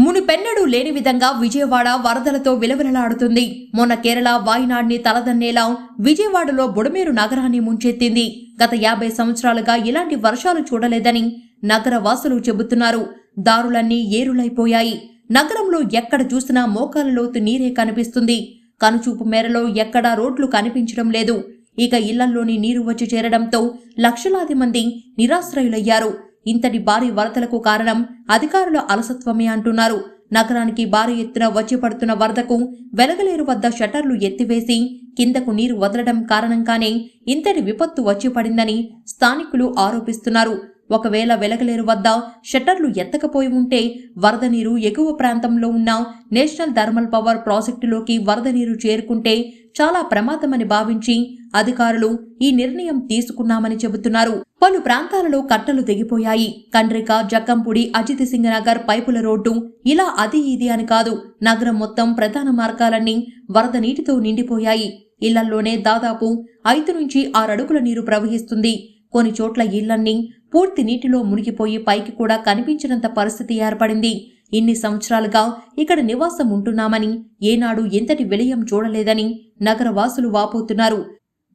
మునుపెన్నడూ లేని విధంగా విజయవాడ వరదలతో విలవిలలాడుతుంది. మొన్న కేరళ వాయినాడ్ని తలదన్నేలా విజయవాడలో బుడమేరు నగరాన్ని ముంచెత్తింది. గత 50 సంవత్సరాలుగా ఇలాంటి వర్షాలు చూడలేదని నగర వాసులు చెబుతున్నారు. దారులన్నీ ఏరులైపోయాయి. నగరంలో ఎక్కడ చూసినా మోకాల లోతు నీరే కనిపిస్తుంది. కనుచూపు మేరలో ఎక్కడా రోడ్లు కనిపించడం లేదు. ఇక ఇళ్లల్లోని నీరు వచ్చి చేరడంతో లక్షలాది మంది నిరాశ్రయులయ్యారు. ఇంతటి భారీ వరదలకు కారణం అధికారుల అలసత్వమే అంటున్నారు. నగరానికి భారీ ఎత్తున వచ్చి పడుతున్న వరదకు వెలగలేరు వద్ద షట్టర్లు ఎత్తివేసి కిందకు నీరు వదలడం కారణంగానే ఇంతటి విపత్తు వచ్చి పడిందని స్థానికులు ఆరోపిస్తున్నారు. ఒకవేళ వెలగలేరు వద్ద షట్టర్లు ఎత్తకపోయి ఉంటే వరద నీరు ఎగువ ప్రాంతంలో ఉన్న నేషనల్ థర్మల్ పవర్ ప్రాజెక్టులోకి వరద నీరు చేరుకుంటే చాలా ప్రమాదమని భావించి అధికారులు ఈ నిర్ణయం తీసుకున్నామని చెబుతున్నారు. పలు ప్రాంతాలలో కట్టలు తెగిపోయాయి. కండ్రిక, జక్కంపూడి, అజిత్ సింగ్ నగర్ పైపుల రోడ్డు ఇలా అది ఇది అని కాదు, నగరం మొత్తం ప్రధాన మార్గాలన్నీ వరద నీటితో నిండిపోయాయి. ఇళ్లల్లోనే దాదాపు 5 నుంచి 6 అడుగుల నీరు ప్రవహిస్తుంది. కొన్ని చోట్ల ఇళ్లన్నీ పూర్తి నీటిలో మునిగిపోయి పైకి కూడా కనిపించినంత పరిస్థితి ఏర్పడింది. ఇన్ని సంవత్సరాలుగా ఇక్కడ నివాసం ఉంటున్నామని ఏనాడు ఎంతటి విలయం చూడలేదని నగరవాసులు వాపోతున్నారు.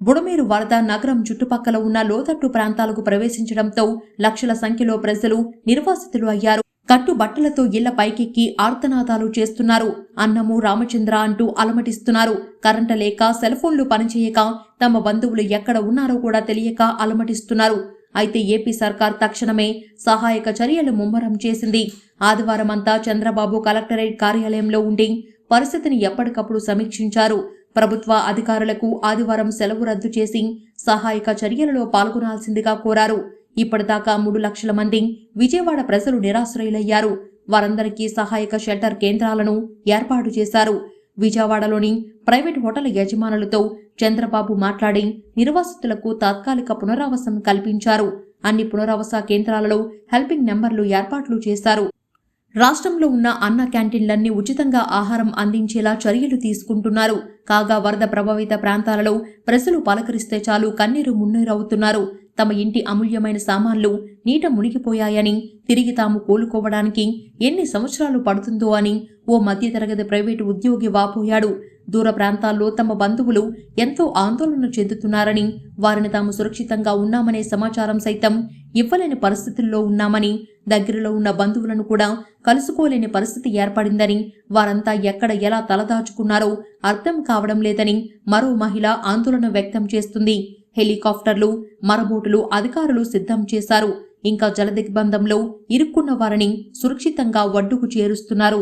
బుడమేరు వరద నగరం చుట్టుపక్కల ఉన్న లోతట్టు ప్రాంతాలకు ప్రవేశించడంతో లక్షల సంఖ్యలో ప్రజలు నిర్వాసితులు అయ్యారు. కట్టుబట్టలతో ఇళ్ల పైకెక్కి ఆర్తనాదాలు చేస్తున్నారు. అన్నము రామచంద్ర అంటూ అలమటిస్తున్నారు. కరెంటు లేక సెల్ ఫోన్లు పనిచేయక తమ బంధువులు ఎక్కడ ఉన్నారో కూడా తెలియక అలమటిస్తున్నారు. అయితే ఏపీ సర్కార్ తక్షణమే సహాయక చర్యలు ముమ్మరం చేసింది. ఆదివారం అంతా చంద్రబాబు కలెక్టరేట్ కార్యాలయంలో ఉండి పరిస్థితిని ఎప్పటికప్పుడు సమీక్షించారు. ప్రభుత్వ అధికారులకు ఆదివారం సెలవు రద్దు చేసి సహాయక చర్యలలో పాల్గొనాల్సిందిగా కోరారు. ఇప్పటిదాకా 3 లక్షల మంది విజయవాడ ప్రజలు నిరాశ్రయులయ్యారు. వారందరికీ సహాయక షెల్టర్ కేంద్రాలను ఏర్పాటు చేశారు. విజయవాడలోని ప్రైవేట్ హోటల్ యజమానులతో చంద్రబాబు మాట్లాడి నిర్వాసితులకు తాత్కాలిక పునరావాసం కల్పించారు. అన్ని పునరావాస కేంద్రాలలో హెల్పింగ్ నెంబర్లు ఏర్పాట్లు చేశారు. రాష్ట్రంలో ఉన్న అన్న క్యాంటీన్లన్నీ ఉచితంగా ఆహారం అందించేలా చర్యలు తీసుకుంటున్నారు. కాగా వరద ప్రభావిత ప్రాంతాలలో ప్రజలు పలకరిస్తే చాలు కన్నీరు మున్నీరవుతున్నారు. తమ ఇంటి అమూల్యమైన సామాన్లు నీట మునిగిపోయాయని, తిరిగి తాము కోలుకోవడానికి ఎన్ని సంవత్సరాలు పడుతుందో అని ఓ మధ్యతరగతి ప్రైవేటు ఉద్యోగి వాపోయాడు. దూర ప్రాంతాల్లో తమ బంధువులు ఎంతో ఆందోళన చెందుతున్నారని, వారిని తాము సురక్షితంగా ఉన్నామనే సమాచారం సైతం ఇవ్వలేని పరిస్థితుల్లో ఉన్నామని, దగ్గరలో ఉన్న బంధువులను కూడా కలుసుకోలేని పరిస్థితి ఏర్పడిందని, వారంతా ఎక్కడ ఎలా తలదాచుకున్నారో అర్థం కావడం లేదని మరో మహిళ ఆందోళన వ్యక్తం చేస్తుంది. హెలికాప్టర్లు, మరబోటులు అధికారులు సిద్ధం చేశారు. ఇంకా జలదిగ్బంధంలో ఇరుక్కున్న వారిని సురక్షితంగా ఒడ్డుకు చేరుస్తున్నారు.